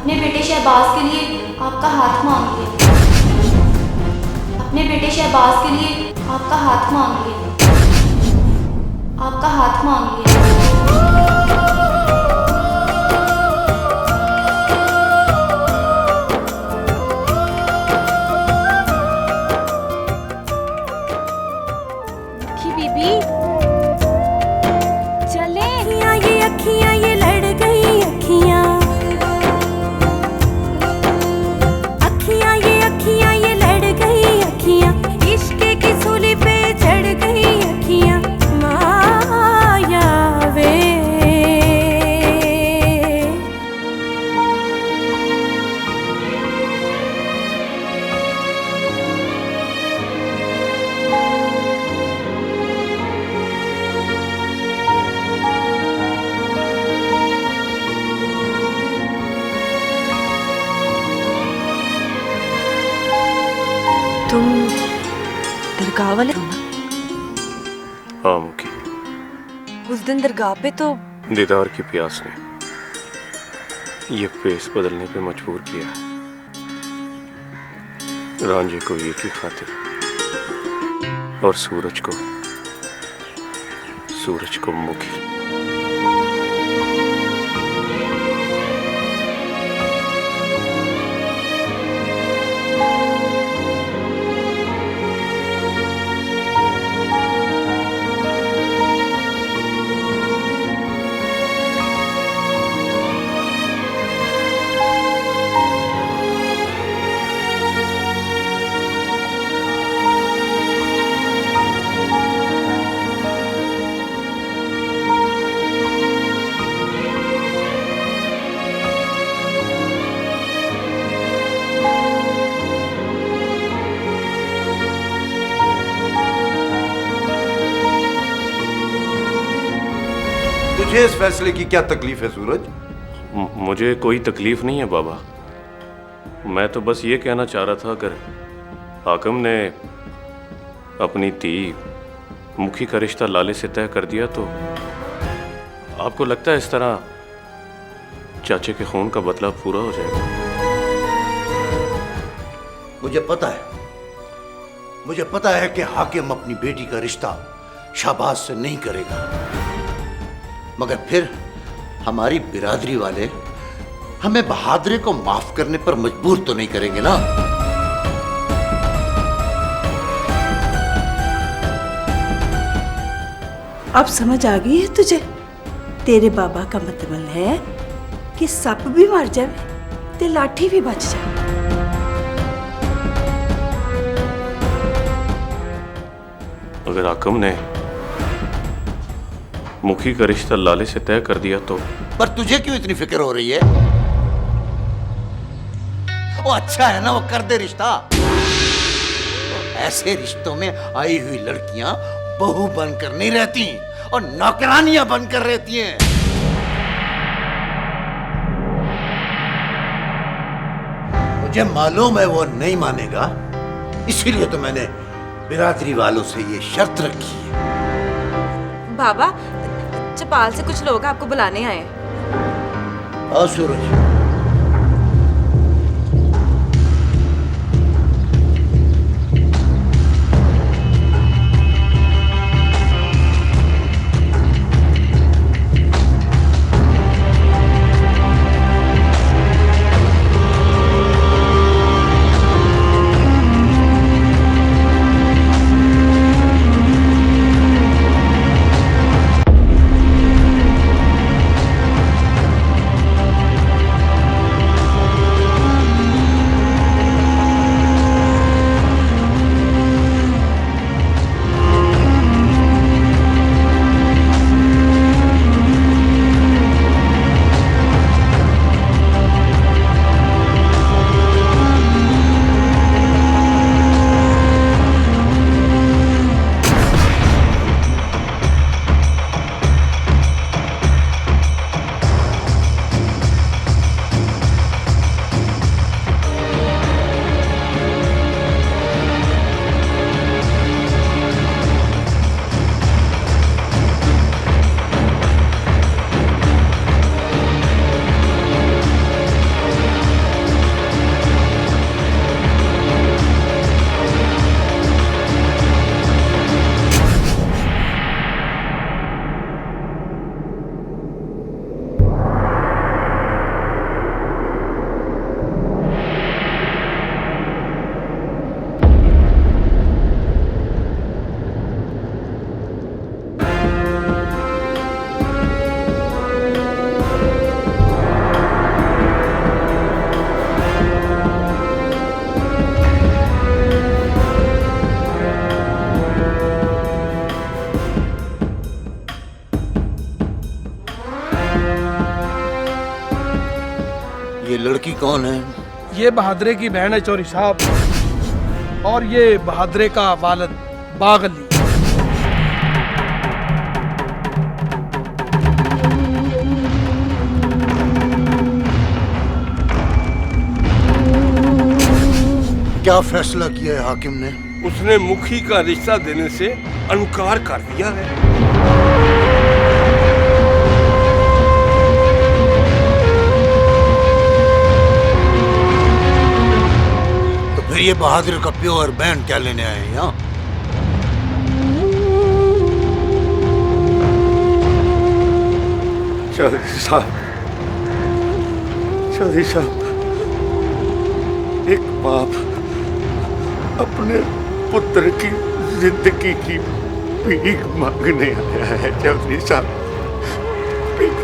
अपने बेटे शहबाज के लिए आपका हाथ मांगिए। अपने बेटे शहबाज के लिए आपका हाथ मांगिए। आपका हाथ मांगिए। बीबी चले ये अखियां ये लड़ गई अखियां ये लड़ गई अखियां इश्क की सूली पे चढ़ गई अखियां माया वे। तुम दरगाह वाले हो ना? हाँ मुखी, उस दिन दरगाह पे तो दीदार की प्यास ने ये फेस बदलने पे मजबूर किया। रांझे को एक ही खातिर और सूरज को मुखी। तुझे इस फैसले की क्या तकलीफ है सूरज? मुझे कोई तकलीफ नहीं है बाबा। मैं तो बस ये कहना चाह रहा था, अगर हाकिम ने अपनी धी मुखी का रिश्ता लाले से तय कर दिया तो आपको लगता है इस तरह चाचे के खून का बदला पूरा हो जाएगा? मुझे पता है कि हाकिम अपनी बेटी का रिश्ता शहबाज से नहीं करेगा, मगर फिर हमारी बिरादरी वाले हमें बहादुरी को माफ करने पर मजबूर तो नहीं करेंगे ना? अब समझ आ गई है तुझे? तेरे बाबा का मतलब है कि सप भी मर जाए ते लाठी भी बच जाए। अगर हाकिम ने मुखी का रिश्ता लाले से तय कर दिया तो? पर तुझे क्यों इतनी फिक्र हो रही है? वो अच्छा है ना, वो कर दे रिश्ता। ऐसे रिश्तों में आई हुई लड़कियां बहू बनकर नहीं रहती और नौकरानियां बनकर रहती हैं। मुझे मालूम है वो नहीं मानेगा, इसीलिए तो मैंने बिरादरी वालों से ये शर्त रखी है। बाबा, चपाल से कुछ लोग आपको बुलाने आए। आओ सूरज। ये लड़की कौन है? ये बहादुरे की बहन है चौधरी साहब, और ये बहादुरे का वालिद बागली। क्या फैसला किया है हाकिम ने? उसने मुखी का रिश्ता देने से इनकार कर दिया है। तो फिर ये बहादुर का प्यो और बहन क्या लेने आए हैं यहाँ? चौधरी साहब, एक बाप अपने पुत्र की जिंदगी की भीख मांगने आया है। चौधरी साहब, भीख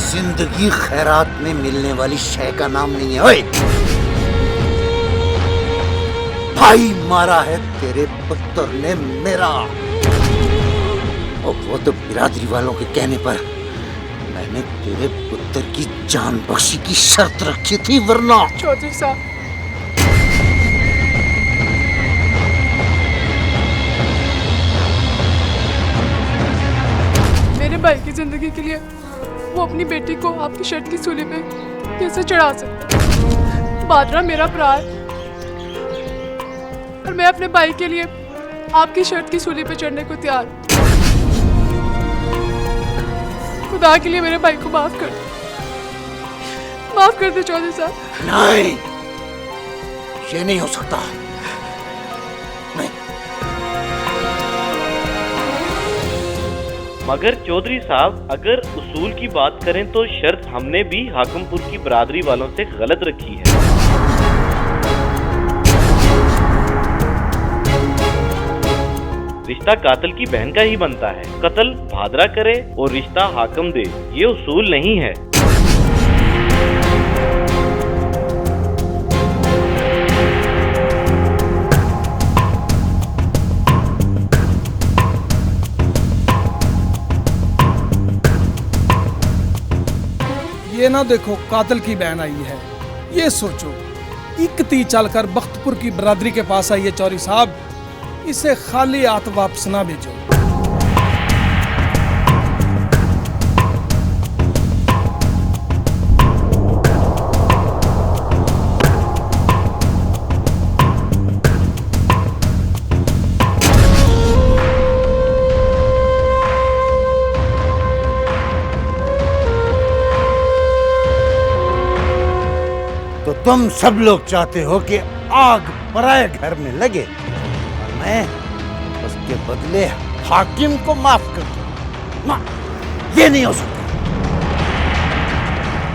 जिंदगी खैरात में मिलने वाली शय का नाम नहीं है। ओए, भाई मारा है तेरे पुत्र ने मेरा, और वो तो बिरादरी वालों के कहने पर मैंने तेरे पुत्र की जान बख्शी की शर्त रखी थी, वरना चौधरी साहब, मेरे भाई की जिंदगी के लिए वो अपनी बेटी को आपकी शर्त की सूली पे कैसे चढ़ा सकता? बहादुरा मेरा भरा है, और मैं अपने भाई के लिए आपकी शर्त की सूली पे चढ़ने को तैयार हूं। खुदा के लिए मेरे भाई को माफ कर दे चौधरी साहब। नहीं, ये नहीं हो सकता। नहीं। मगर चौधरी साहब, अगर उसूल की बात करें तो शर्त हमने भी हाकिमपुर की बरादरी वालों से गलत रखी है। रिश्ता कातिल की बहन का ही बनता है। कत्ल भादरा करे और रिश्ता हाकिम दे, ये उसूल नहीं है। ये ना देखो कातिल की बहन आई है, ये सोचो इकती चलकर बख्तपुर की बरादरी के पास आई है। चौधरी साहब, इसे खाली हाथ वापस ना भेजो। तो तुम सब लोग चाहते हो कि आग पराए घर में लगे, और मैं उसके बदले हाकिम को माफ कर दूं। ना, ये नहीं हो सकता।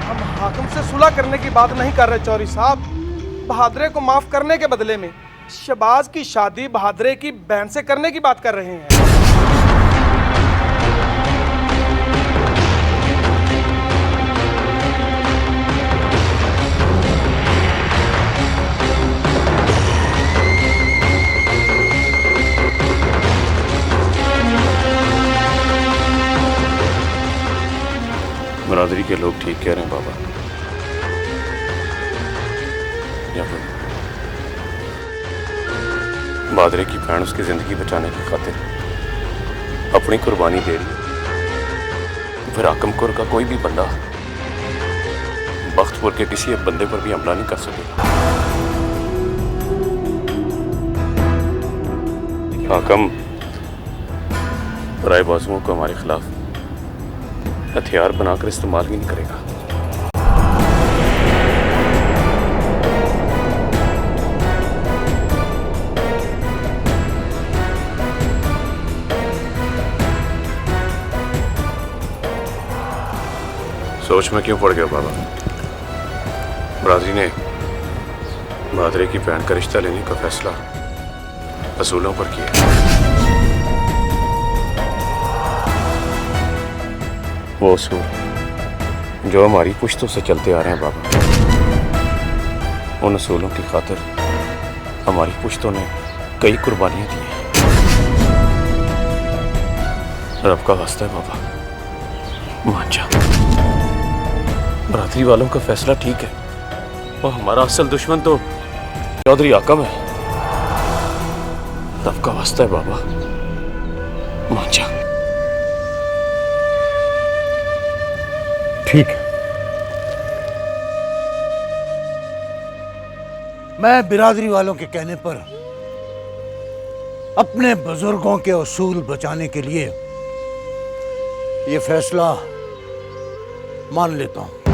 हम हाकिम से सुलह करने की बात नहीं कर रहे चौधरी साहब, बहादुरे को माफ करने के बदले में शहबाज की शादी बहादुरे की बहन से करने की बात कर रहे हैं। बरादरी के लोग ठीक कह रहे हैं बाबा। या फिर बहादुरे की बहन उसकी जिंदगी बचाने की खातिर अपनी कुर्बानी दे रही है। फिर हाकिमपुर का कोई भी बंदा बख्तपुर के किसी एक बंदे पर भी हमला नहीं कर सकेगा। हाकिम राय बाजुओं को हमारे खिलाफ हथियार बनाकर इस्तेमाल भी नहीं करेगा। सोच में क्यों पड़ गया बाबा? बरादरी ने बहादुरे की बहन का रिश्ता लेने का फैसला असूलों पर किया। वो असूल जो हमारी पुश्तों से चलते आ रहे हैं बाबा। उन असूलों की खातिर हमारी पुश्तों ने कई कुर्बानियां दी हैं। रब का वास्ता है बाबा, मान जा। बरादरी वालों का फैसला ठीक है और हमारा असल दुश्मन तो चौधरी आकम है। रब का वास्ता है बाबा, मान जा। ठीक है, मैं बिरादरी वालों के कहने पर अपने बुजुर्गों के उसूल बचाने के लिए ये फैसला मान लेता हूं।